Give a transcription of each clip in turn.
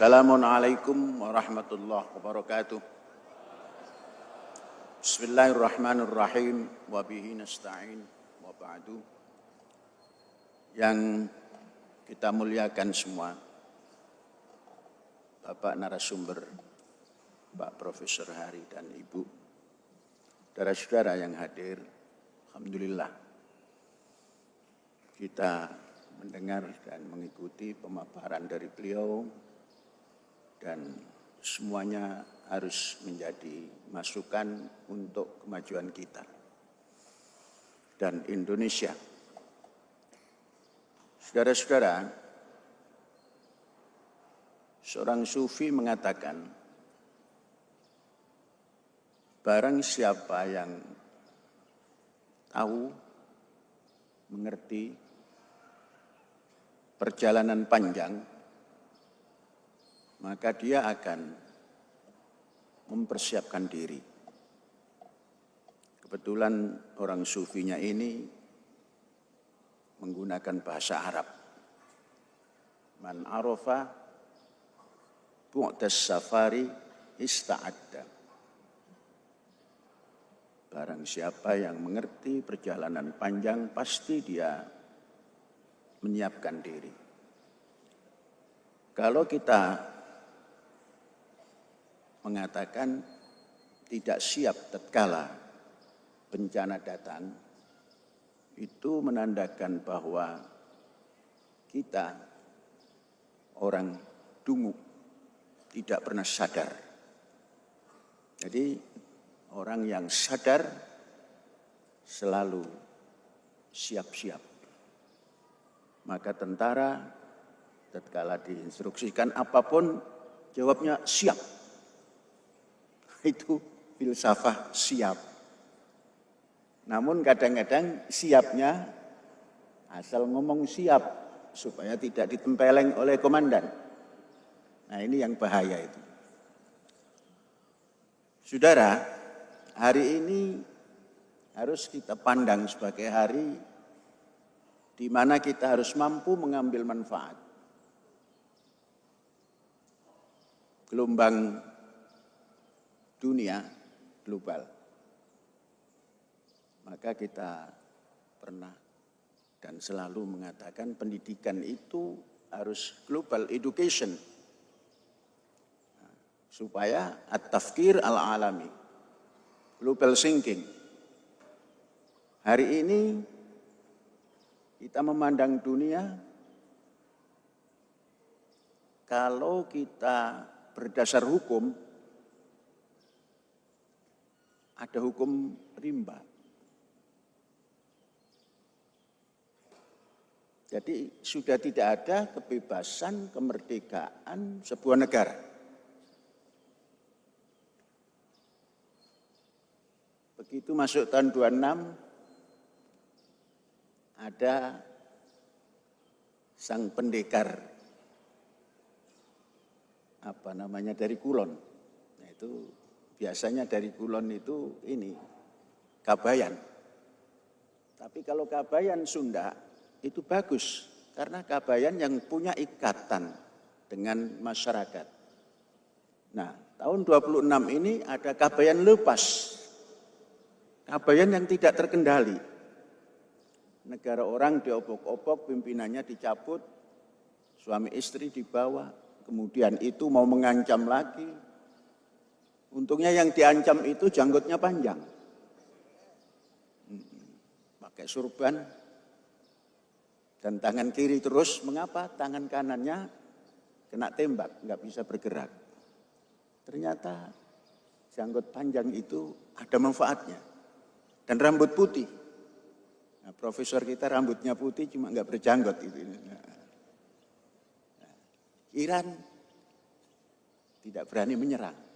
Assalamualaikum warahmatullahi wabarakatuh. Bismillahirrahmanirrahim. Wa bihi nasta'in wa ba'du. Yang kita muliakan semua, Bapak narasumber, Pak Profesor Hari dan Ibu, saudara-saudara yang hadir, alhamdulillah kita mendengar dan mengikuti pemaparan dari beliau dan semuanya harus menjadi masukan untuk kemajuan kita dan Indonesia. Saudara-saudara, seorang sufi mengatakan, barang siapa yang tahu, mengerti perjalanan panjang, maka dia akan mempersiapkan diri. Kebetulan orang sufinya ini menggunakan bahasa Arab. Man arafa bu'das safari ista'adda. Barang siapa yang mengerti perjalanan panjang, pasti dia menyiapkan diri. Kalau kita mengatakan tidak siap tatkala bencana datang, itu menandakan bahwa kita orang dungu, tidak pernah sadar. Jadi orang yang sadar selalu siap-siap. Maka tentara tatkala diinstruksikan apapun, jawabnya siap. Itu filsafah siap. Namun kadang-kadang siapnya asal ngomong siap supaya tidak ditempeleng oleh komandan. Nah, ini yang bahaya itu. Saudara, hari ini harus kita pandang sebagai hari di mana kita harus mampu mengambil manfaat. Gelombang dunia global. Maka kita pernah dan selalu mengatakan pendidikan itu harus global education. Supaya at-tafkir al-alami, global thinking. Hari ini kita memandang dunia, kalau kita berdasar hukum, ada hukum rimba. Jadi sudah tidak ada kebebasan, kemerdekaan sebuah negara. Begitu masuk tahun 26, ada sang pendekar, dari Kulon. Nah, itu biasanya dari Kulon itu Kabayan. Tapi kalau Kabayan Sunda itu bagus, karena Kabayan yang punya ikatan dengan masyarakat. Nah, tahun 26 ini ada Kabayan lepas. Kabayan yang tidak terkendali. Negara orang diobok-obok, pimpinannya dicabut, suami istri dibawa, kemudian itu mau mengancam lagi. Untungnya yang diancam itu janggutnya panjang. Pakai surban. Dan tangan kiri terus, mengapa? Tangan kanannya kena tembak, nggak bisa bergerak. Ternyata janggut panjang itu ada manfaatnya. Dan rambut putih. Nah, profesor kita rambutnya putih cuma nggak berjanggut. Iran tidak berani menyerang.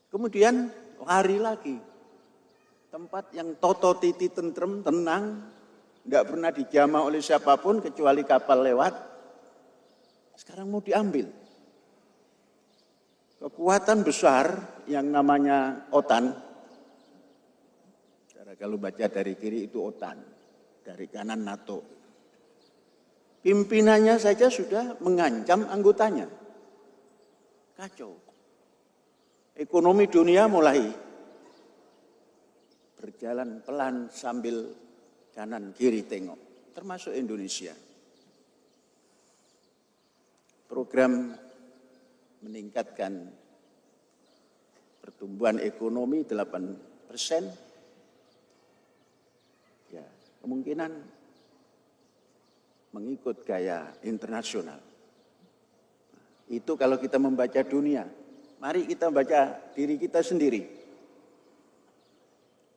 Kemudian lari lagi. Tempat yang toto titi tentrem, tenang, nggak pernah dijamah oleh siapapun kecuali kapal lewat. Sekarang mau diambil. Kekuatan besar yang namanya OTAN. Kalau baca dari kiri itu OTAN, dari kanan NATO. Pimpinannya saja sudah mengancam anggotanya. kacau. Ekonomi dunia mulai berjalan pelan sambil kanan kiri tengok, termasuk Indonesia. Program meningkatkan pertumbuhan ekonomi 8%, ya kemungkinan mengikut gaya internasional. Itu kalau kita membaca dunia. Mari kita baca diri kita sendiri.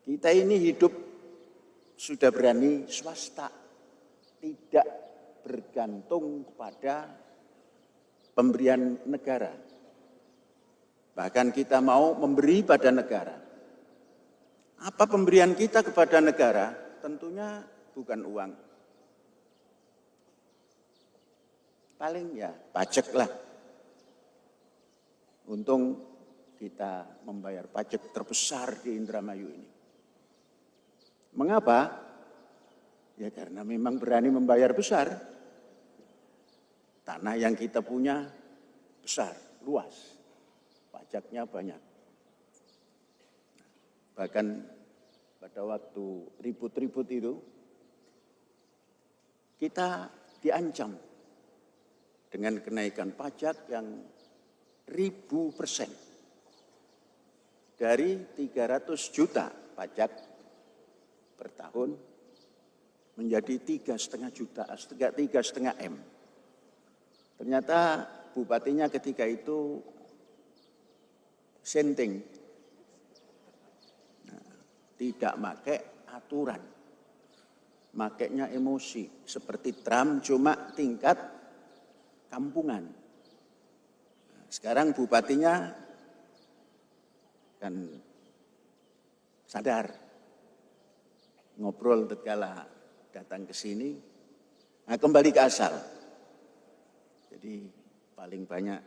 Kita ini hidup sudah berani swasta, tidak bergantung kepada pemberian negara. Bahkan kita mau memberi pada negara. Apa pemberian kita kepada negara? Tentunya bukan uang. Paling ya pajak lah. Untung kita membayar pajak terbesar di Indramayu ini. Mengapa? Ya karena memang berani membayar besar. Tanah yang kita punya besar, luas. Pajaknya banyak. Bahkan pada waktu ribut-ribut itu, kita diancam dengan kenaikan pajak yang 1000%. Dari 300 juta pajak per tahun menjadi 3,5 juta, 3,5 M. Ternyata bupatinya ketika itu senting, tidak pakai aturan, makainya emosi seperti Trump cuma tingkat kampungan. Sekarang bupatinya kan sadar, ngobrol tatkala datang ke sini, nah kembali ke asal. Jadi paling banyak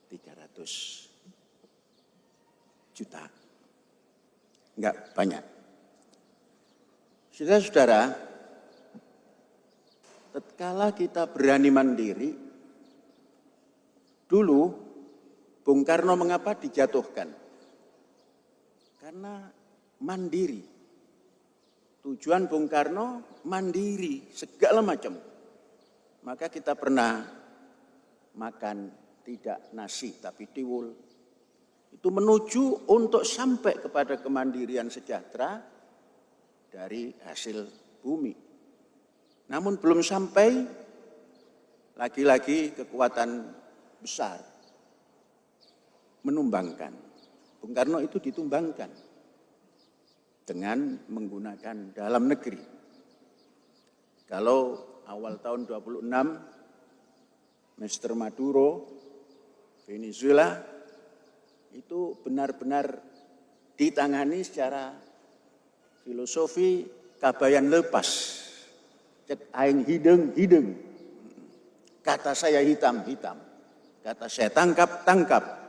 300 juta, enggak banyak. Saudara-saudara, tatkala kita berani mandiri, dulu Bung Karno mengapa dijatuhkan? Karena mandiri. Tujuan Bung Karno mandiri segala macam. Maka kita pernah makan tidak nasi tapi tiwul. Itu menuju untuk sampai kepada kemandirian sejahtera dari hasil bumi. Namun belum sampai, lagi-lagi kekuatan besar menumbangkan. Bung Karno itu ditumbangkan dengan menggunakan dalam negeri. Kalau awal tahun 26, Mr. Maduro, Venezuela, itu benar-benar ditangani secara filosofi kabayan lepas. Cek aing hideng. Kata saya hitam. Kata saya tangkap.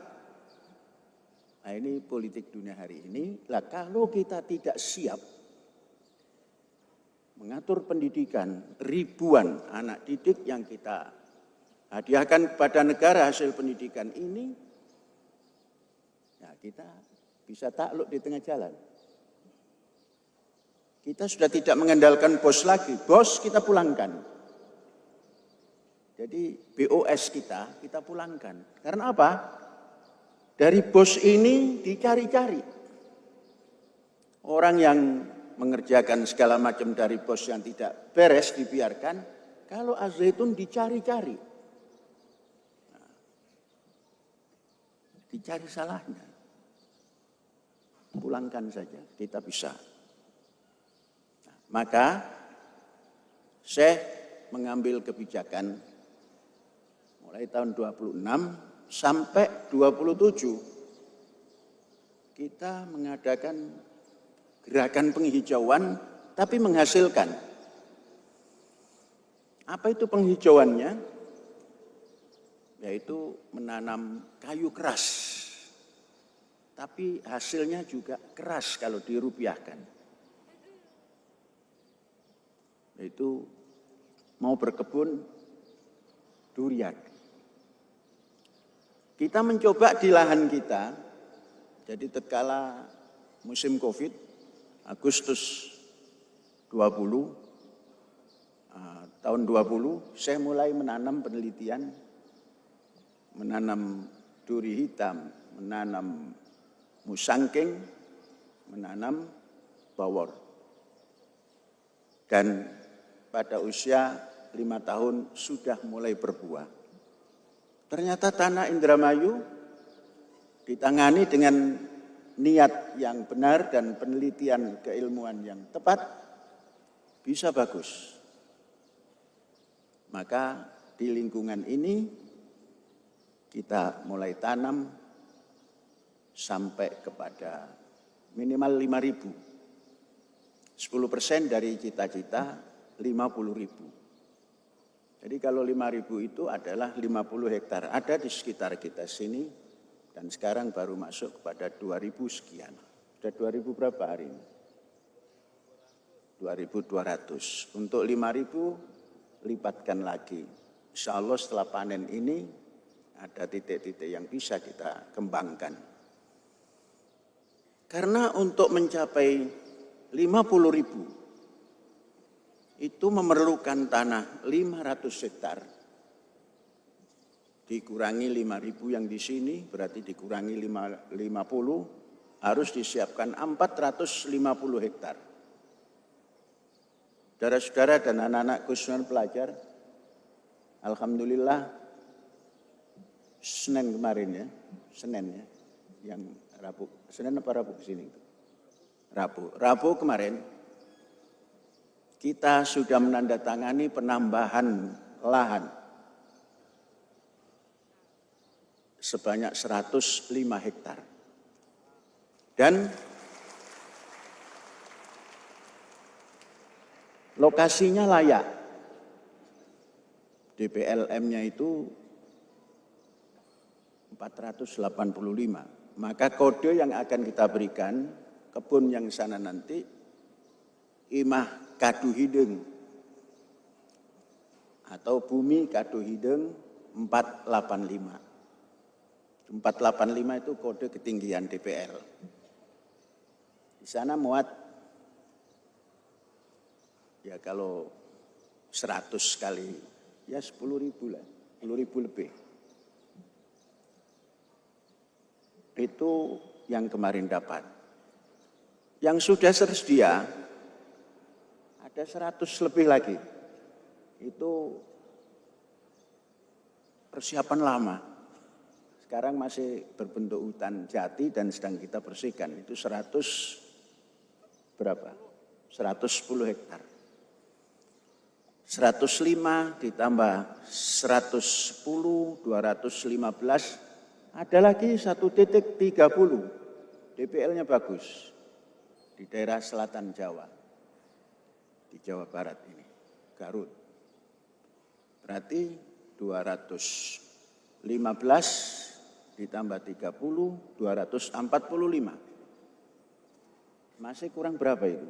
Nah ini politik dunia hari ini. Lah kalau kita tidak siap mengatur pendidikan ribuan anak didik yang kita hadiahkan kepada negara hasil pendidikan ini, ya kita bisa takluk di tengah jalan. Kita sudah tidak mengandalkan bos lagi, bos kita pulangkan. Jadi BOS kita pulangkan. Karena apa? Dari bos ini dicari-cari. Orang yang mengerjakan segala macam dari bos yang tidak beres dibiarkan. Kalau Al-Zaitun dicari-cari. Nah, dicari salahnya. Pulangkan saja, kita bisa. Nah, maka Syekh mengambil kebijakan mulai tahun 26 sampai 27 kita mengadakan gerakan penghijauan tapi menghasilkan. Apa itu penghijauannya? Yaitu menanam kayu keras. Tapi hasilnya juga keras kalau dirupiahkan. Yaitu mau berkebun durian. Kita mencoba di lahan kita, jadi tatkala musim Covid, Agustus 20, tahun 20, saya mulai menanam penelitian, menanam duri hitam, menanam musangking, menanam bawor. Dan pada usia 5 tahun sudah mulai berbuah. Ternyata tanah Indramayu ditangani dengan niat yang benar dan penelitian keilmuan yang tepat, bisa bagus. Maka di lingkungan ini kita mulai tanam sampai kepada minimal 5.000. 10% dari cita-cita 50.000. Jadi kalau 5.000 itu adalah 50 hektar. Ada di sekitar kita sini dan sekarang baru masuk kepada 2.000 sekian. Sudah 2.000 berapa hari ini? 2.200. Untuk 5.000 lipatkan lagi. Insya Allah setelah panen ini ada titik-titik yang bisa kita kembangkan. Karena untuk mencapai 50.000 itu memerlukan tanah 500 hektar. Dikurangi 5.000 yang di sini, berarti dikurangi 50, harus disiapkan 450 hektar. Saudara-saudara dan anak-anak khususnya pelajar, alhamdulillah Senin kemarin ya, Senin ya, yang Rabu, Senin apa Rabu kesini? Rabu kemarin, kita sudah menandatangani penambahan lahan sebanyak 105 hektar. Dan lokasinya layak. DPLM-nya itu 485. Maka kode yang akan kita berikan, kebun yang sana nanti, Imah Kadu Hideng atau Bumi Kadu Hideng 485. 485 itu kode ketinggian DPL. Di sana muat ya kalau 100 kali ya 10.000 lah, 10.000 lebih. Itu yang kemarin dapat. Yang sudah tersedia ada 100 lebih lagi. Itu persiapan lama. Sekarang masih berbentuk hutan jati dan sedang kita bersihkan. Itu 100 berapa? 110 hektar. 105 ditambah 110, 215. Ada lagi 1,30. DPL-nya bagus. Di daerah selatan Jawa. Di Jawa Barat ini, Garut. Berarti 215 ditambah 30, 245. Masih kurang berapa itu?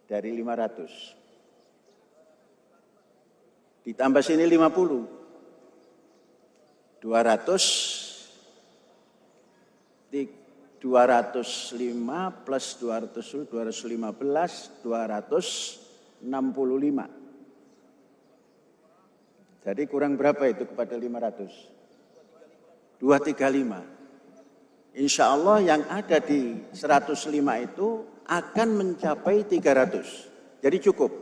Dari 500. Ditambah sini 50. 205 plus 215, 265. Jadi kurang berapa itu kepada 500? 235. Insya Allah yang ada di 105 itu akan mencapai 300. Jadi cukup.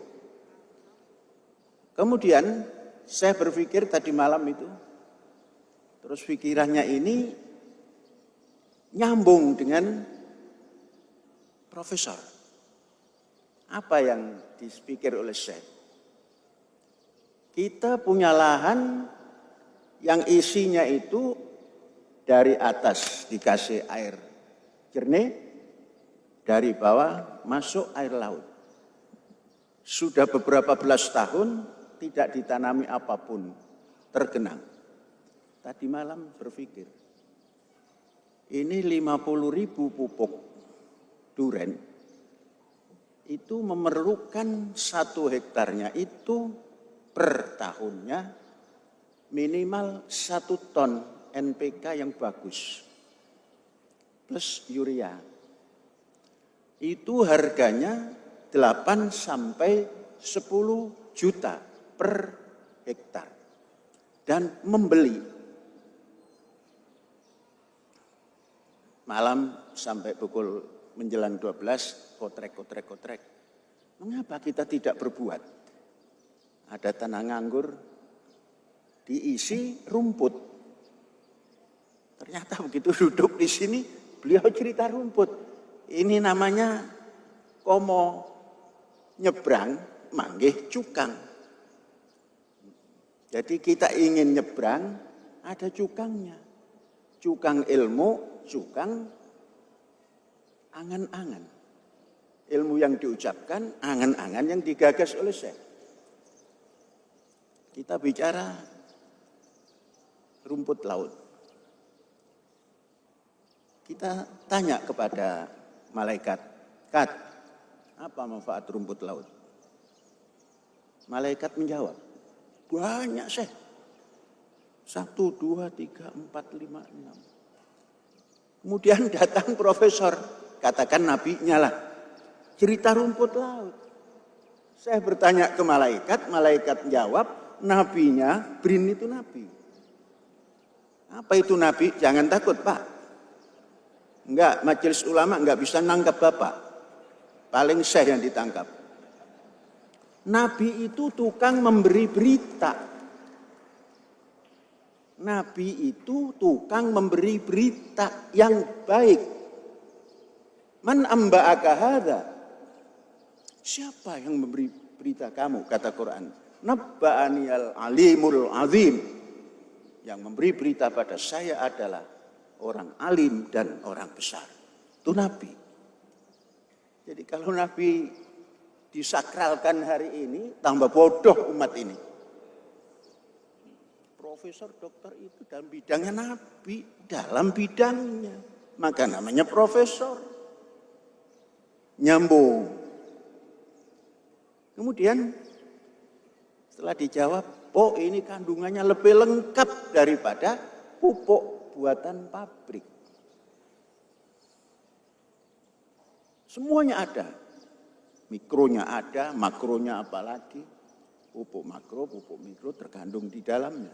Kemudian saya berpikir tadi malam itu, terus pikirannya ini nyambung dengan profesor. Apa yang dipikir oleh Syekh? Kita punya lahan yang isinya itu dari atas dikasih air jernih, dari bawah masuk air laut. Sudah beberapa belas tahun tidak ditanami apapun, tergenang. Tadi malam berpikir, ini 50.000 pupuk duren, itu memerlukan 1 hektarnya itu per tahunnya minimal 1 ton NPK yang bagus plus urea. Itu harganya 8 sampai 10 juta per hektar. Dan membeli malam sampai pukul menjelang 12 kotrek. Mengapa kita tidak berbuat? Ada tanah nganggur diisi rumput. Ternyata begitu duduk di sini beliau cerita rumput. Ini namanya komo nyebrang manggih cukang. Jadi kita ingin nyebrang ada cukangnya. Cukang ilmu, cukang angan-angan. Ilmu yang diucapkan, angan-angan yang digagas oleh Syekh. Kita bicara rumput laut. Kita tanya kepada malaikat, Kat, apa manfaat rumput laut? Malaikat menjawab, banyak Syekh. 1, 2, 3, 4, 5, 6. Kemudian datang profesor, katakan nabinya lah, cerita rumput laut. Saya bertanya ke malaikat, malaikat jawab, nabinya, Brin itu nabi. Apa itu nabi? Jangan takut Pak. Enggak, majelis ulama enggak bisa nangkap Bapak. Paling Syekh yang ditangkap. Nabi itu tukang memberi berita. Nabi itu tukang memberi berita yang baik. Man amba'aka hadza? Siapa yang memberi berita kamu? Kata Quran. Nabba'aniyal alimul azim. Yang memberi berita pada saya adalah orang alim dan orang besar. Itu Nabi. Jadi kalau Nabi disakralkan hari ini, tambah bodoh umat ini. Profesor, dokter itu dalam bidangnya Nabi, dalam bidangnya. Maka namanya profesor. Nyambung. Kemudian setelah dijawab, oh ini kandungannya lebih lengkap daripada pupuk buatan pabrik. Semuanya ada. Mikronya ada, makronya apalagi. Pupuk makro, pupuk mikro terkandung di dalamnya.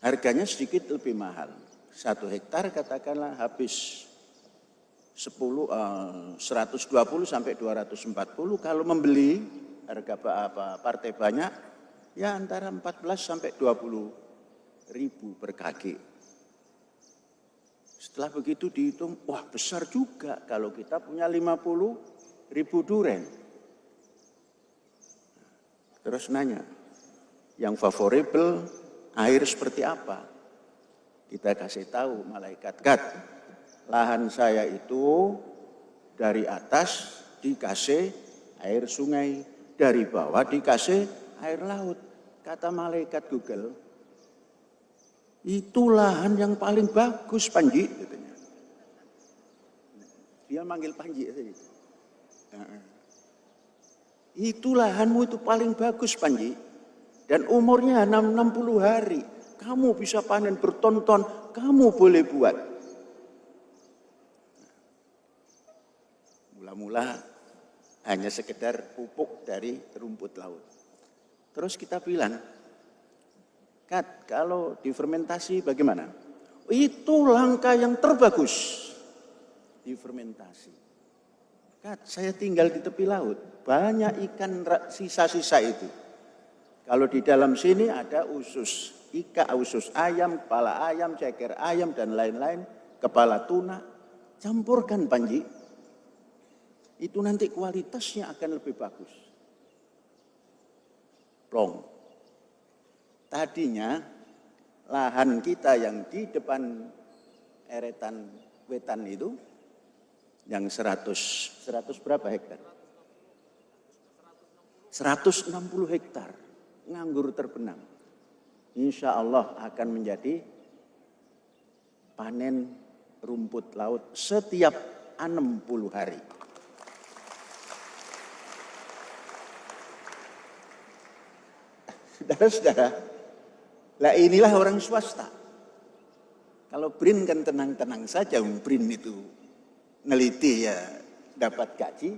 Harganya sedikit lebih mahal. 1 hektar katakanlah habis 120 sampai 240. Kalau membeli harga partai banyak, ya antara 14 sampai 20 ribu per kaki. Setelah begitu dihitung, wah besar juga kalau kita punya 50 ribu duren. Terus nanya, yang favorable air seperti apa? Kita kasih tahu malaikat, Kat, lahan saya itu dari atas dikasih air sungai, dari bawah dikasih air laut. Kata malaikat Google, itu lahan yang paling bagus Panji, katanya. Dia manggil Panji. Itu lahanmu itu paling bagus Panji. Dan umurnya 60 hari. Kamu bisa panen bertonton, kamu boleh buat. Mula-mula hanya sekedar pupuk dari rumput laut. Terus kita bilang, Kat, kalau difermentasi bagaimana? Itu langkah yang terbagus. Difermentasi. Kat, saya tinggal di tepi laut. Banyak ikan sisa-sisa itu. Kalau di dalam sini ada usus ikan, usus ayam, kepala ayam, ceker ayam, dan lain-lain. Kepala tuna. Campurkan Panji. Itu nanti kualitasnya akan lebih bagus. Plong. Tadinya lahan kita yang di depan eretan wetan itu yang 100 berapa hektar? 160 hektar nganggur terbenam. Insya Allah akan menjadi panen rumput laut setiap 60 hari. Saudara-saudara, lah inilah orang swasta. Kalau BRIN kan tenang-tenang saja, BRIN itu neliti ya dapat gaji,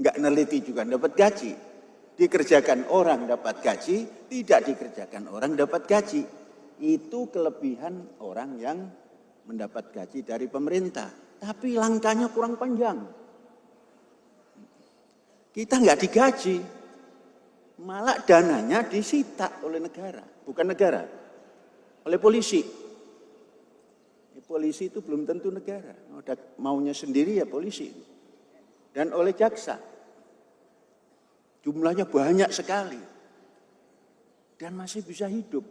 enggak neliti juga dapat gaji. Dikerjakan orang dapat gaji, tidak dikerjakan orang dapat gaji. Itu kelebihan orang yang mendapat gaji dari pemerintah. Tapi langkahnya kurang panjang. Kita enggak digaji, malah dananya disita oleh negara, bukan negara, oleh polisi. Polisi itu belum tentu negara, maunya sendiri ya polisi. Dan oleh jaksa. Jumlahnya banyak sekali. Dan masih bisa hidup.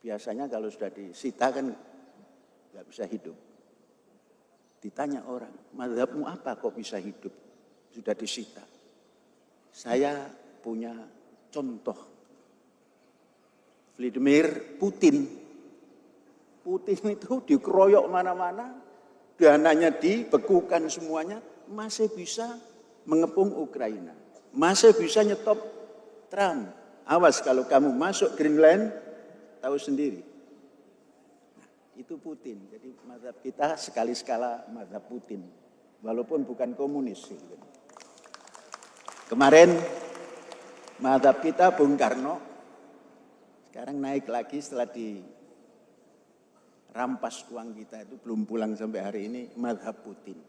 Biasanya kalau sudah disita kan nggak bisa hidup. Ditanya orang, mazhabmu apa kok bisa hidup? Sudah disita. Saya punya contoh. Vladimir Putin. Putin itu dikeroyok mana-mana, dananya dibekukan semuanya, masih bisa mengepung Ukraina. Masih bisa nyetop Trump. Awas kalau kamu masuk Greenland, tahu sendiri. Nah, itu Putin. Jadi mazhab kita sekali-sekala mazhab Putin. Walaupun bukan komunis. Kemarin mazhab kita Bung Karno, sekarang naik lagi setelah rampas uang kita itu belum pulang sampai hari ini, mazhab Putin.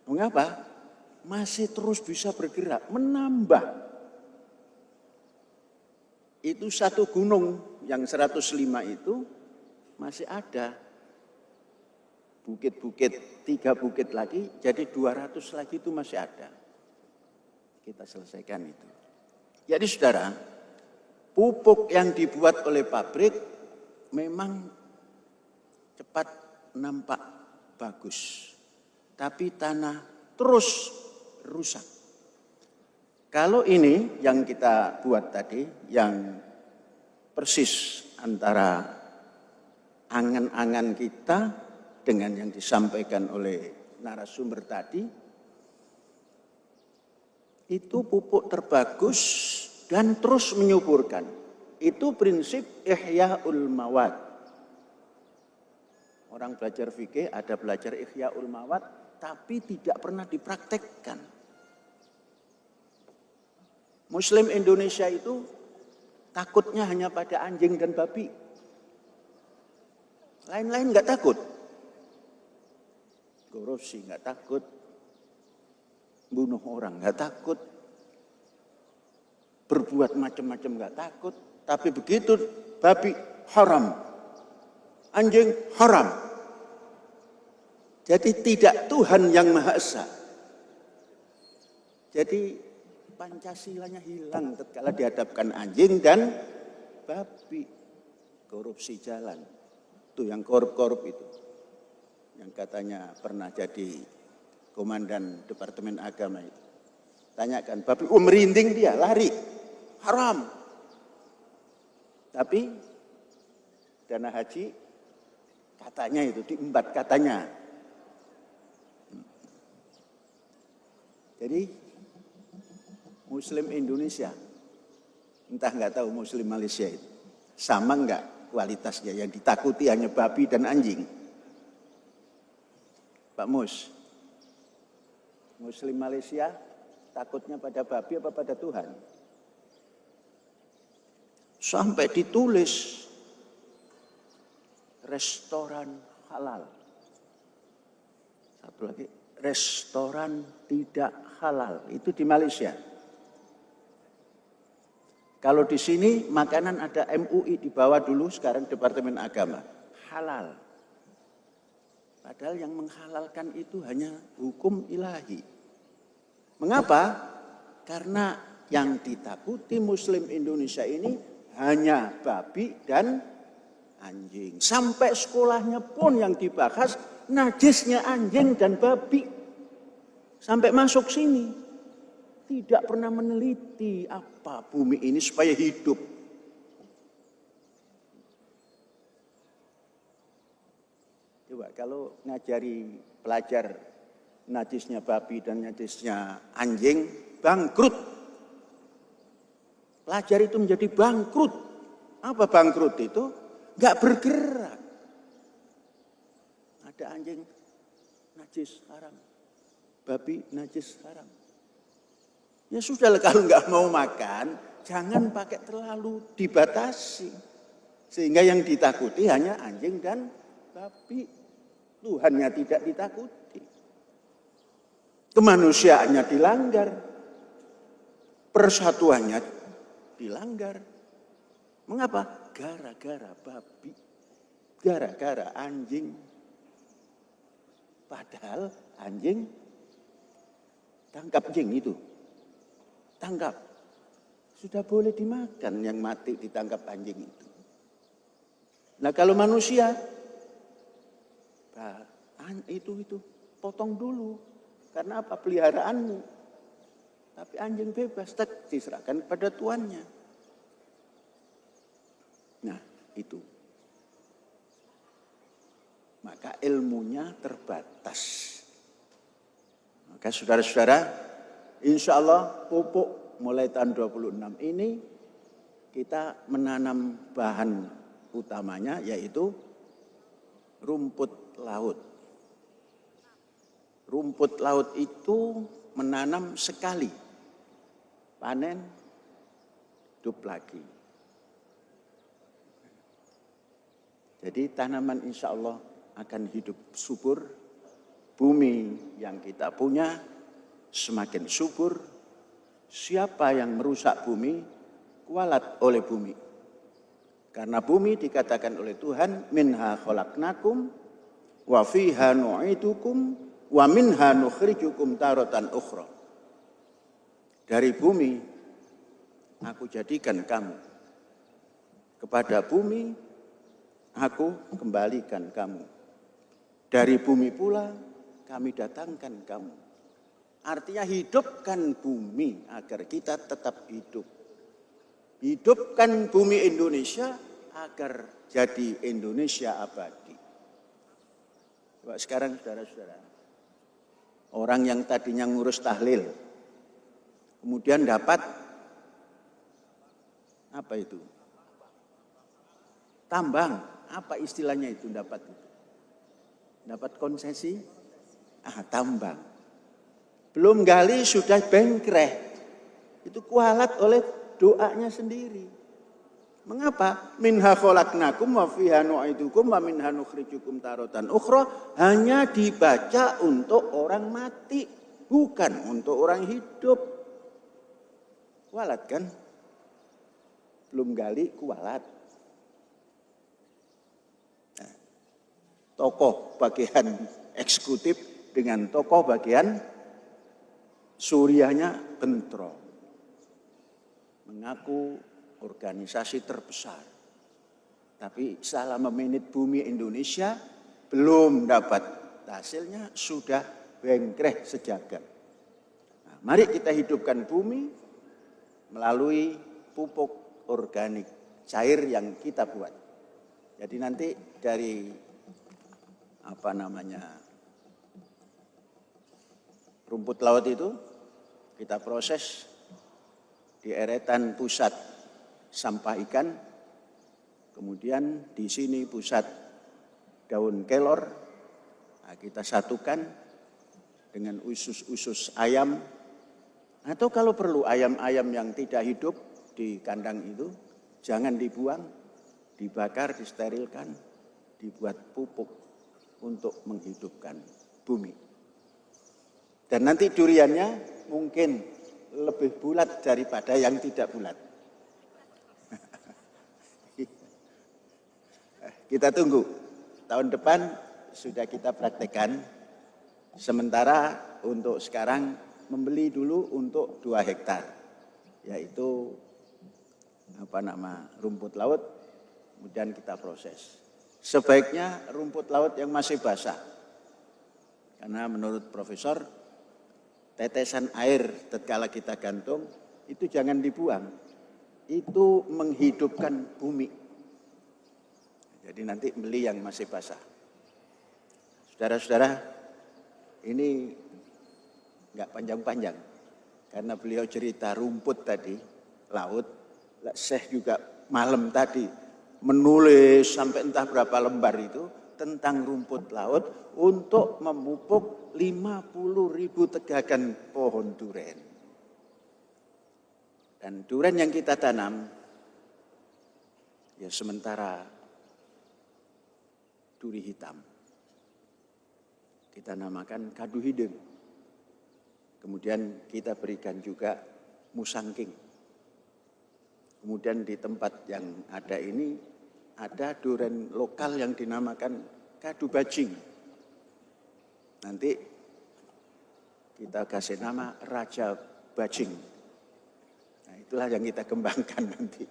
Mengapa? Masih terus bisa bergerak, menambah. Itu satu gunung yang 105 itu masih ada. Bukit-bukit, 3 bukit lagi, jadi 200 lagi itu masih ada. Kita selesaikan itu. Jadi saudara, pupuk yang dibuat oleh pabrik memang cepat nampak bagus, tapi tanah terus rusak. Kalau ini yang kita buat tadi, yang persis antara angan-angan kita dengan yang disampaikan oleh narasumber tadi, itu pupuk terbagus dan terus menyuburkan. Itu prinsip Ihya'ul Mawad. Orang belajar fikih ada belajar Ihya'ul Mawad, tapi tidak pernah dipraktekkan. Muslim Indonesia itu takutnya hanya pada anjing dan babi. Lain-lain enggak takut. Korupsi enggak takut. Bunuh orang enggak takut. Berbuat macam-macam enggak takut. Tapi begitu babi haram, anjing haram. Jadi tidak Tuhan yang Maha Esa. Jadi Pancasilanya hilang tatkala dihadapkan anjing dan babi. Korupsi jalan. Itu yang korup-korup itu. Yang katanya pernah jadi komandan Departemen Agama itu. Tanyakan, babi merinding dia, lari. Haram. Tapi dana haji katanya itu diembat katanya. Jadi Muslim Indonesia, entah nggak tahu Muslim Malaysia itu sama nggak kualitasnya, yang ditakuti hanya babi dan anjing. Pak Mus, Muslim Malaysia takutnya pada babi apa pada Tuhan? Sampai ditulis restoran halal. Satu lagi, restoran tidak halal. Itu di Malaysia. Kalau di sini makanan ada MUI di bawah dulu, sekarang Departemen Agama. Halal. Padahal yang menghalalkan itu hanya hukum ilahi. Mengapa? Karena yang ditakuti Muslim Indonesia ini hanya babi dan anjing. Sampai sekolahnya pun yang dibahas najisnya anjing dan babi. Sampai masuk sini. Tidak pernah meneliti apa bumi ini supaya hidup. Coba kalau ngajari pelajar najisnya babi dan najisnya anjing, bangkrut. Pelajar itu menjadi bangkrut. Apa bangkrut itu? Nggak bergerak. Ada anjing najis haram, babi najis haram. Ya sudah, kalau nggak mau makan, jangan pakai terlalu dibatasi. Sehingga yang ditakuti hanya anjing dan babi. Tuhannya tidak ditakuti. Kemanusiaannya dilanggar. Persatuannya dilanggar. Mengapa? Gara-gara babi. Gara-gara anjing. Padahal anjing, tangkap anjing itu. Tangkap. Sudah boleh dimakan yang mati ditangkap anjing itu. Nah kalau manusia, itu potong dulu. Karena apa? Peliharaanmu. Tapi anjing bebas, diserahkan kepada tuannya. Nah itu. Maka ilmunya terbatas. Maka saudara-saudara, insya Allah pupuk mulai tahun 26 ini kita menanam bahan utamanya yaitu rumput laut. Rumput laut itu menanam sekali, panen, hidup lagi. Jadi tanaman insya Allah akan hidup subur. Bumi yang kita punya semakin subur. Siapa yang merusak bumi, kualat oleh bumi. Karena bumi dikatakan oleh Tuhan, minha khalaqnakum wa fiha nu'idukum wa minha nukhrijukum taratan ukhra. Dari bumi aku jadikan kamu. Kepada bumi aku kembalikan kamu. Dari bumi pula kami datangkan kamu. Artinya hidupkan bumi agar kita tetap hidup. Hidupkan bumi Indonesia agar jadi Indonesia abadi. Coba sekarang saudara-saudara, orang yang tadinya ngurus tahlil, kemudian dapat apa itu? Tambang, apa istilahnya itu dapat itu? Dapat konsesi? Tambang. Belum gali sudah bengkreh. Itu kualat oleh doanya sendiri. Mengapa? Minha khalaqnakum wa fiha nu'idukum wa minha nukhrijukum taratan ukhra hanya dibaca untuk orang mati, bukan untuk orang hidup. Kualat kan? Belum gali kualat. Tokoh bagian eksekutif dengan tokoh bagian suriahnya bentrok. Mengaku organisasi terbesar. Tapi salah memanage bumi Indonesia belum dapat hasilnya sudah bengkreh sejagat. Nah, mari kita hidupkan bumi melalui pupuk organik cair yang kita buat. Jadi nanti dari rumput laut itu kita proses di eretan pusat sampah ikan, kemudian di sini pusat daun kelor, nah, kita satukan dengan usus-usus ayam, atau kalau perlu ayam-ayam yang tidak hidup di kandang itu, jangan dibuang, dibakar, disterilkan, dibuat pupuk untuk menghidupkan bumi. Dan nanti duriannya mungkin lebih bulat daripada yang tidak bulat. Kita tunggu. Tahun depan sudah kita praktekkan. Sementara untuk sekarang membeli dulu untuk 2 hektar. Yaitu rumput laut, kemudian kita proses. Sebaiknya rumput laut yang masih basah. Karena menurut profesor, tetesan air tatkala kita gantung itu jangan dibuang. Itu menghidupkan bumi. Jadi nanti beli yang masih basah. Saudara-saudara, ini enggak panjang-panjang. Karena beliau cerita rumput tadi, laut, Syekh juga malam tadi menulis sampai entah berapa lembar itu tentang rumput laut untuk memupuk 50.000 tegakan pohon duren. Dan duren yang kita tanam ya sementara duri hitam. Kita namakan kadu hidung. Kemudian kita berikan juga musangking. Kemudian di tempat yang ada ini ada duren lokal yang dinamakan kadu bajing. Nanti kita kasih nama Raja Bajing. Nah, itulah yang kita kembangkan nanti.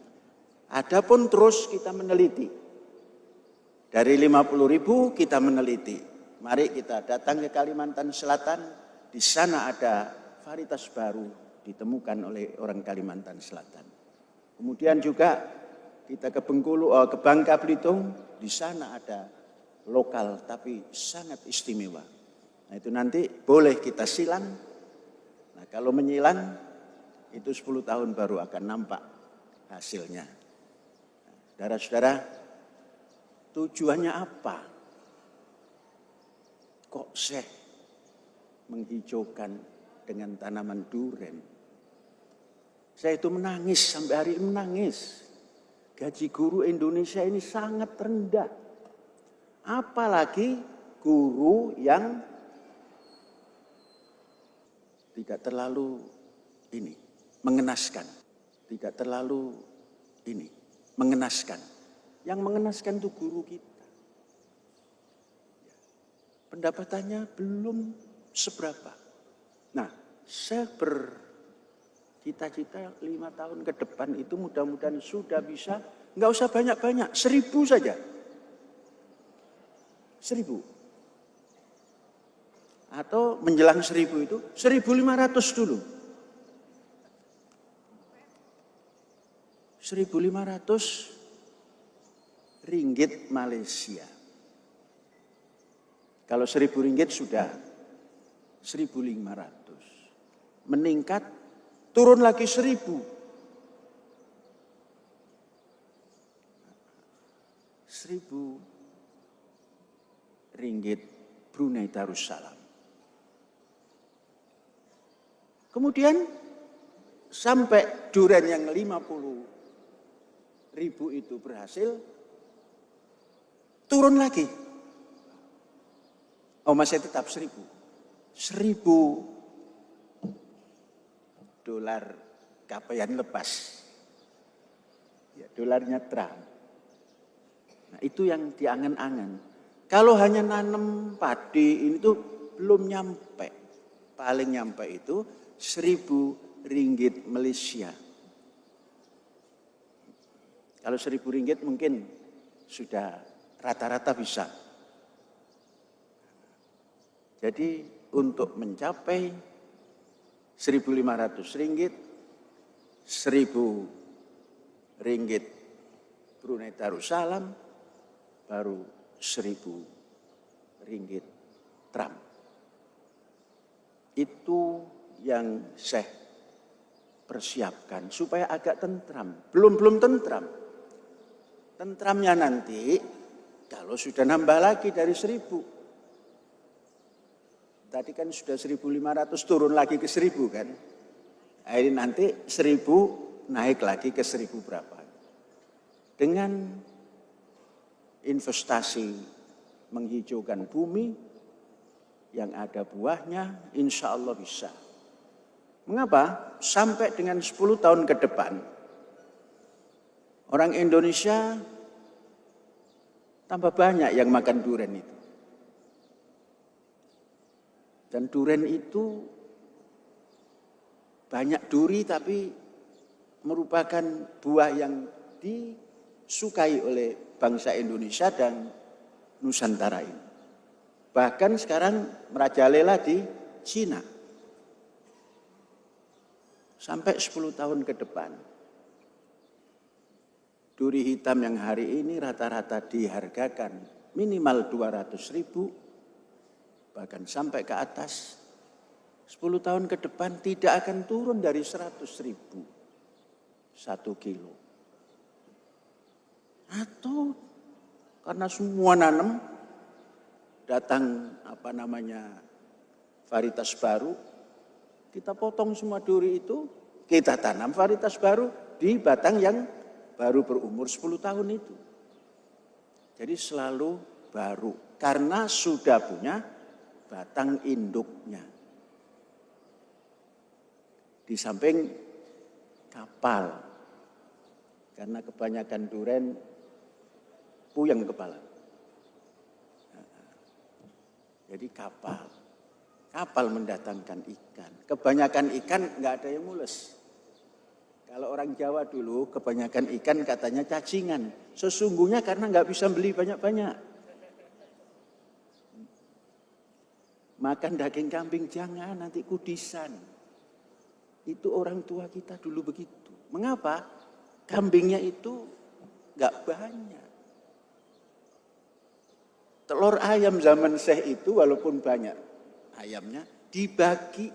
Adapun terus kita meneliti. Dari 50.000 kita meneliti. Mari kita datang ke Kalimantan Selatan. Di sana ada varietas baru ditemukan oleh orang Kalimantan Selatan. Kemudian juga kita ke Bengkulu, ke Bangka Belitung. Di sana ada lokal tapi sangat istimewa. Nah itu nanti boleh kita silang. Nah kalau menyilang itu 10 tahun baru akan nampak hasilnya. Saudara-saudara, tujuannya apa? Kok Syekh menghijaukan dengan tanaman duren? Saya itu menangis, sampai hari ini menangis. Gaji guru Indonesia ini sangat rendah. Apalagi guru yang tidak terlalu mengenaskan. Tidak terlalu mengenaskan. Yang mengenaskan itu guru kita. Pendapatannya belum seberapa. Nah, saya bercita-cita 5 tahun ke depan itu mudah-mudahan sudah bisa, nggak usah banyak-banyak, 1.000 saja. 1.000. Atau menjelang 1.000 itu 1.500 dulu. 1.500 ringgit Malaysia. Kalau 1.000 ringgit sudah 1.500. Meningkat, turun lagi 1.000. 1.000 ringgit Brunei Darussalam. Kemudian sampai duren yang 50.000 itu berhasil, turun lagi. Oh masih tetap 1.000. 1.000 dolar kapaian lepas. Ya, dolarnya Trump. Nah itu yang diangan-angan. Kalau hanya nanam padi ini tuh belum nyampe. Paling nyampe itu 1.000 ringgit Malaysia. Kalau 1.000 ringgit mungkin sudah rata-rata bisa. Jadi untuk mencapai 1.500 ringgit, 1.000 ringgit Brunei Darussalam, baru 1.000 ringgit Trump. Itu yang saya persiapkan supaya agak tentram. Belum tentram. Tentramnya nanti kalau sudah nambah lagi dari 1.000. Tadi kan sudah 1.500 turun lagi ke 1.000 kan. Nah, ini nanti 1.000 naik lagi ke 1.000 berapa. Dengan investasi menghijaukan bumi yang ada buahnya, insya Allah bisa. Mengapa? Sampai dengan 10 tahun ke depan, orang Indonesia tambah banyak yang makan duren itu. Dan duren itu banyak duri tapi merupakan buah yang disukai oleh bangsa Indonesia dan Nusantara ini. Bahkan sekarang merajalela di Cina. Sampai 10 tahun ke depan. Duri hitam yang hari ini rata-rata dihargakan minimal 200.000. Bahkan sampai ke atas, 10 tahun ke depan tidak akan turun dari 100.000 1 kilo. Atau karena semua nanam datang varietas baru, kita potong semua duri itu, kita tanam varietas baru di batang yang baru berumur 10 tahun itu. Jadi selalu baru, karena sudah punya batang induknya. Di samping kapal, karena kebanyakan duren puyeng kepala. Jadi kapal mendatangkan ikan. Kebanyakan ikan nggak ada yang mules. Kalau orang Jawa dulu kebanyakan ikan katanya cacingan. Sesungguhnya karena nggak bisa beli banyak-banyak. Makan daging kambing jangan, nanti kudisan. Itu orang tua kita dulu begitu. Mengapa? Kambingnya itu nggak banyak. Telur ayam zaman Syekh itu walaupun banyak ayamnya dibagi.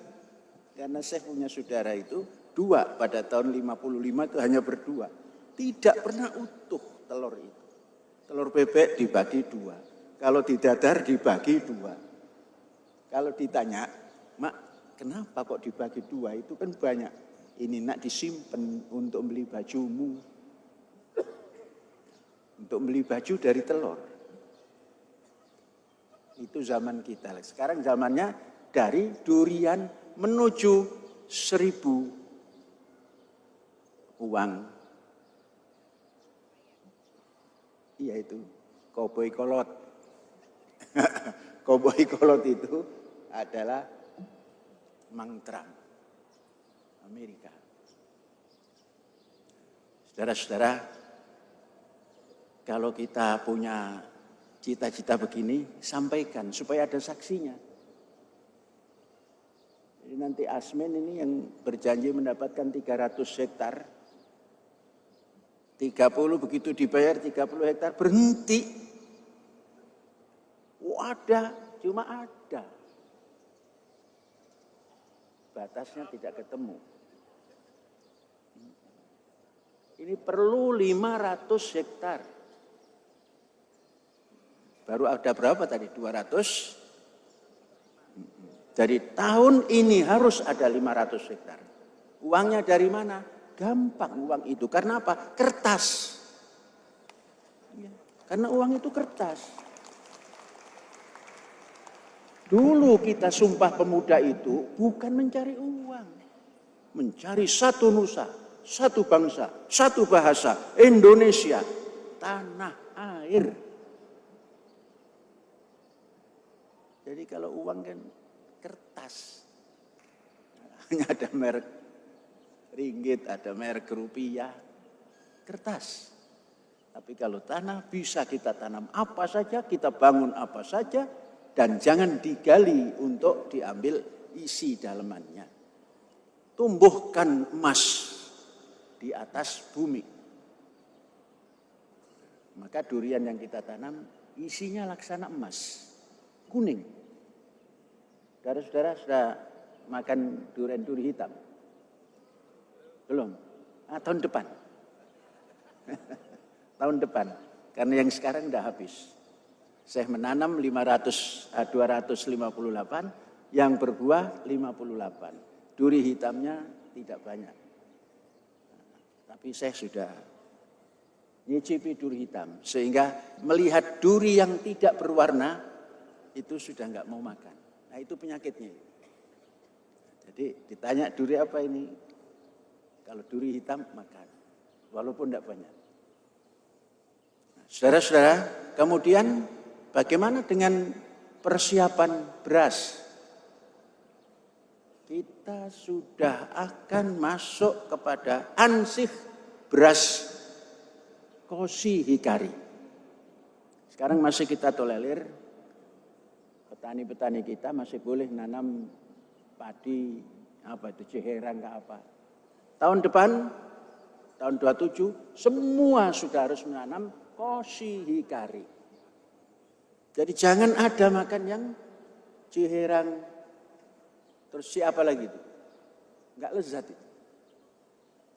Karena Syekh punya saudara itu 2 pada tahun 55 itu hanya berdua. Tidak pernah utuh telur itu. Telur bebek dibagi 2. Kalau didadar dibagi 2. Kalau ditanya, Mak, kenapa kok dibagi 2? Itu kan banyak. Ini nak disimpan untuk beli bajumu. Untuk beli baju dari telur. Itu zaman kita. Sekarang zamannya dari durian menuju 1000 uang. Iya itu, koboi kolot. Koboi kolot itu adalah Mang Trump, Amerika. Saudara-saudara, kalau kita punya cita-cita begini, sampaikan supaya ada saksinya. Jadi nanti Asmin ini yang berjanji mendapatkan 300 hektar, 30 begitu dibayar 30 hektar berhenti. Ada, cuma ada. Batasnya tidak ketemu. Ini perlu 500 hektar. Baru ada berapa tadi? 200. Jadi tahun ini harus ada 500 hektar. Uangnya dari mana? Gampang uang itu. Karena apa? Kertas. Karena uang itu kertas. Dulu kita Sumpah Pemuda itu bukan mencari uang. Mencari satu nusa, satu bangsa, satu bahasa, Indonesia, tanah air. Jadi kalau uang kan kertas. Hanya ada merek ringgit, ada merek rupiah, kertas. Tapi kalau tanah bisa kita tanam apa saja, kita bangun apa saja, dan jangan digali untuk diambil isi dalamannya. Tumbuhkan emas di atas bumi. Maka durian yang kita tanam isinya laksana emas, kuning. Saudara-saudara sudah makan durian duri hitam? Belum? Tahun depan. Tahun depan. Karena yang sekarang sudah habis. Saya menanam 258, yang berbuah 58. Duri hitamnya tidak banyak. Tapi saya sudah nyicipi duri hitam. Sehingga melihat duri yang tidak berwarna, itu sudah enggak mau makan. Nah itu penyakitnya. Jadi ditanya duri apa ini? Kalau duri hitam makan. Walaupun tidak banyak. Nah, saudara-saudara, kemudian bagaimana dengan persiapan beras? Kita sudah akan masuk kepada ansih beras Kosi Hikari. Sekarang masih kita tolerir, petani-petani kita masih boleh nanam padi, ciherang ke apa. Tahun depan, tahun 27, semua sudah harus menanam Kosi Hikari. Jadi jangan ada makan yang ciherang, terus siapa lagi itu? Enggak lezat itu.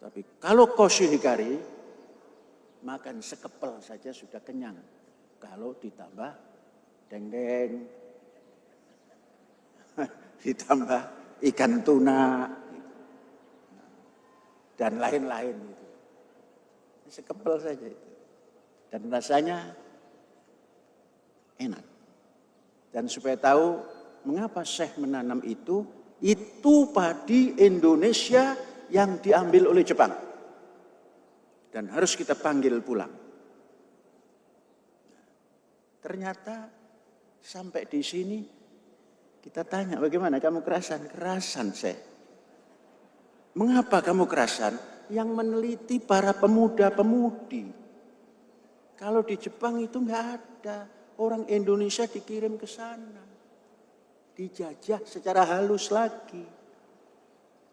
Tapi kalau Kosi Hikari, makan sekepel saja sudah kenyang. Kalau ditambah dendeng, ditambah ikan tuna, dan lain-lain itu. Sekepel saja itu. Dan rasanya enak. Dan supaya tahu mengapa Syekh menanam itu padi Indonesia yang diambil oleh Jepang. Dan harus kita panggil pulang. Ternyata sampai di sini kita tanya, bagaimana kamu kerasan? Kerasan, Syekh. Mengapa kamu kerasan? Yang meneliti para pemuda-pemudi. Kalau di Jepang itu enggak ada. Orang Indonesia dikirim ke sana. Dijajah secara halus lagi.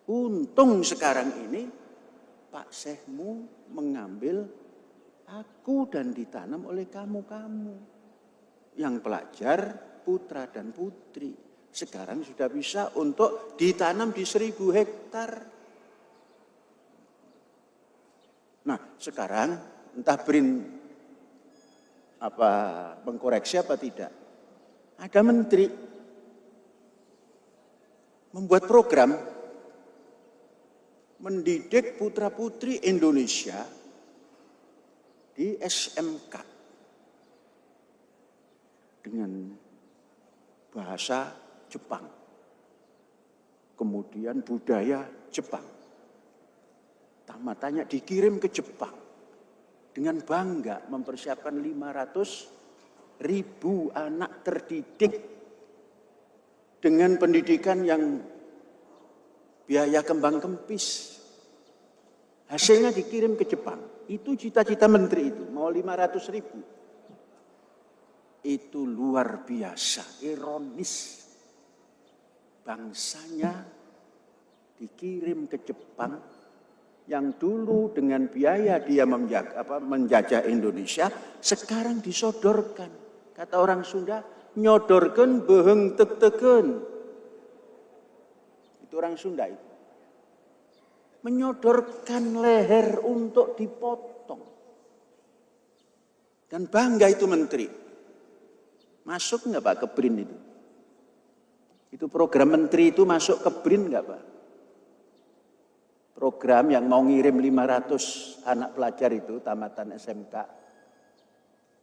Untung sekarang ini Pak Syekhmu mengambil aku dan ditanam oleh kamu-kamu. Yang pelajar putra dan putri. Sekarang sudah bisa untuk ditanam di 1000 hektar. Nah sekarang entah BRIN mengkoreksi apa tidak. Ada menteri membuat program mendidik putra-putri Indonesia di SMK dengan bahasa Jepang, kemudian budaya Jepang. Tamatannya dikirim ke Jepang. Dengan bangga mempersiapkan 500.000 anak terdidik dengan pendidikan yang biaya kembang kempis. Hasilnya dikirim ke Jepang. Itu cita-cita menteri itu, mau 500.000. Itu luar biasa, ironis. Bangsanya dikirim ke Jepang. Yang dulu dengan biaya dia menjajah Indonesia, sekarang disodorkan. Kata orang Sunda, nyodorkan beheng tek-teken. Itu orang Sunda itu. Menyodorkan leher untuk dipotong. Dan bangga itu menteri. Masuk enggak Pak ke BRIN itu? Itu program menteri itu masuk ke BRIN enggak Pak? Program yang mau ngirim 500 anak pelajar itu, tamatan SMK.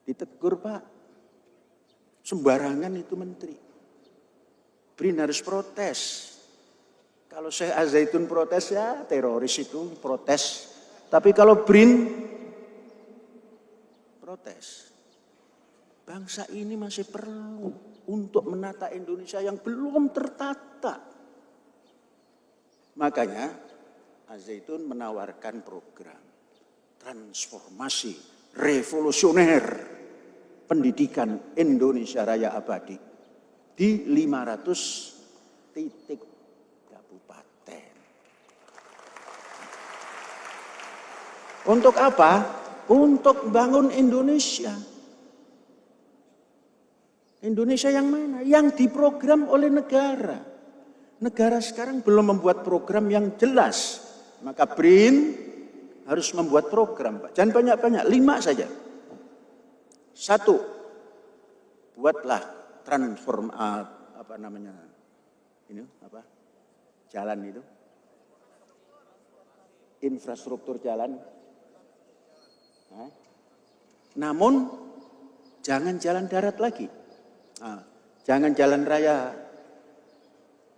Ditegur Pak. Sembarangan itu menteri. BRIN harus protes. Kalau Syekh Az-Zaitun protes ya teroris itu protes. Tapi kalau BRIN protes. Bangsa ini masih perlu untuk menata Indonesia yang belum tertata. Makanya Az-Zaitun menawarkan program transformasi revolusioner pendidikan Indonesia Raya Abadi di 500 titik kabupaten. Untuk apa? Untuk bangun Indonesia. Indonesia yang mana? Yang diprogram oleh negara. Negara sekarang belum membuat program yang jelas. Maka BRIN harus membuat program, Pak. Jangan banyak-banyak, 5 saja. 1, buatlah jalan itu, infrastruktur jalan. Namun jangan jalan darat lagi, jangan jalan raya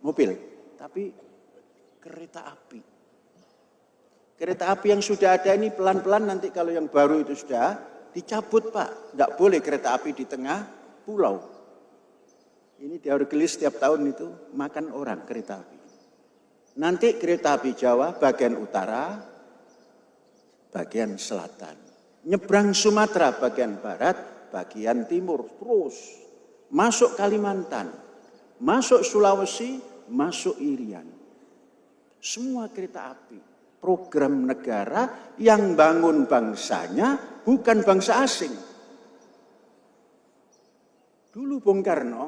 mobil, tapi kereta api. Kereta api yang sudah ada ini pelan-pelan nanti kalau yang baru itu sudah dicabut Pak. Tidak boleh kereta api di tengah pulau. Ini di Aurgelis setiap tahun itu makan orang kereta api. Nanti kereta api Jawa bagian utara, bagian selatan. Nyebrang Sumatera bagian barat, bagian timur. Terus masuk Kalimantan, masuk Sulawesi, masuk Irian. Semua kereta api. Program negara yang bangun bangsanya bukan bangsa asing. Dulu Bung Karno,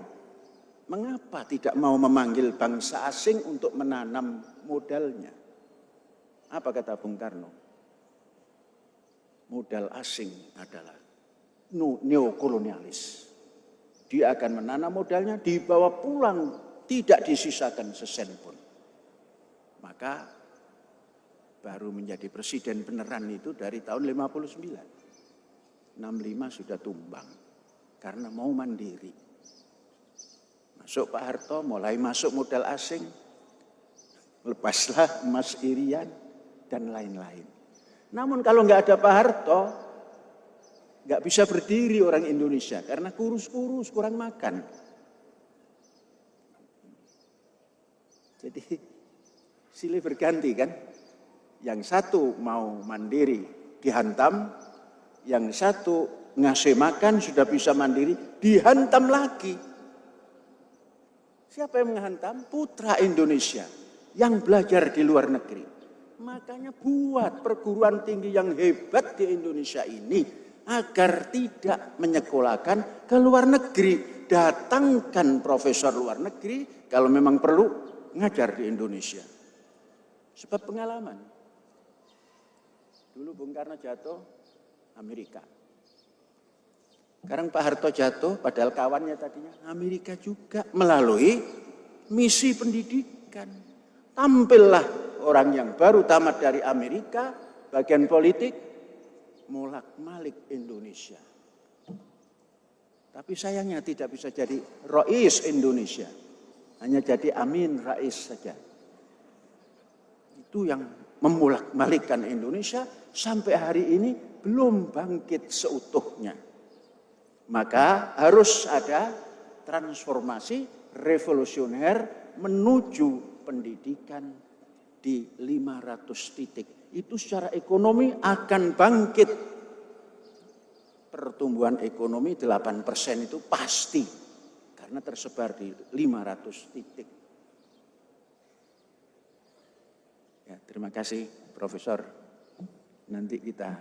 mengapa tidak mau memanggil bangsa asing untuk menanam modalnya? Apa kata Bung Karno? modal asing adalah neokolonialis. Dia akan menanam modalnya, dibawa pulang, tidak disisakan sesen pun. Maka baru menjadi presiden beneran itu dari tahun 59. 65 sudah tumbang karena mau mandiri. Masuk Pak Harto, mulai masuk modal asing, lepaslah emas Irian dan lain-lain. Namun kalau nggak ada Pak Harto, nggak bisa berdiri orang Indonesia karena kurus-kurus, kurang makan. Jadi silih berganti kan. Yang satu mau mandiri dihantam, yang satu ngasih makan sudah bisa mandiri dihantam lagi. Siapa yang menghantam? Putra Indonesia yang belajar di luar negeri. Makanya buat perguruan tinggi yang hebat di Indonesia ini agar tidak menyekolahkan ke luar negeri. Datangkan profesor luar negeri kalau memang perlu ngajar di Indonesia. Sebab pengalaman. Dulu Bung Karno jatuh, Amerika. Sekarang Pak Harto jatuh, padahal kawannya tadinya Amerika juga melalui misi pendidikan. Tampillah orang yang baru tamat dari Amerika, bagian politik, molak-malik Indonesia. Tapi sayangnya tidak bisa jadi Rais Indonesia. Hanya jadi Amin Rais saja. Itu yang memolak-malikkan Indonesia sampai hari ini belum bangkit seutuhnya. Maka harus ada transformasi revolusioner menuju pendidikan di 500 titik. Itu secara ekonomi akan bangkit. Pertumbuhan ekonomi 8% itu pasti. Karena tersebar di 500 titik. Ya, terima kasih Profesor. Nanti kita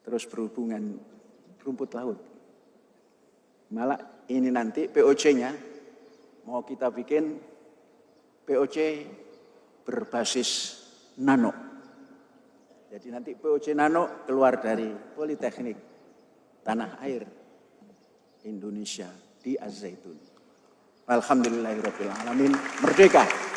terus berhubungan rumput laut. Malah ini nanti POC-nya mau kita bikin POC berbasis nano. Jadi nanti POC nano keluar dari Politeknik Tanah Air Indonesia di Az-Zaitun. Alhamdulillahirabbil alamin. Merdeka.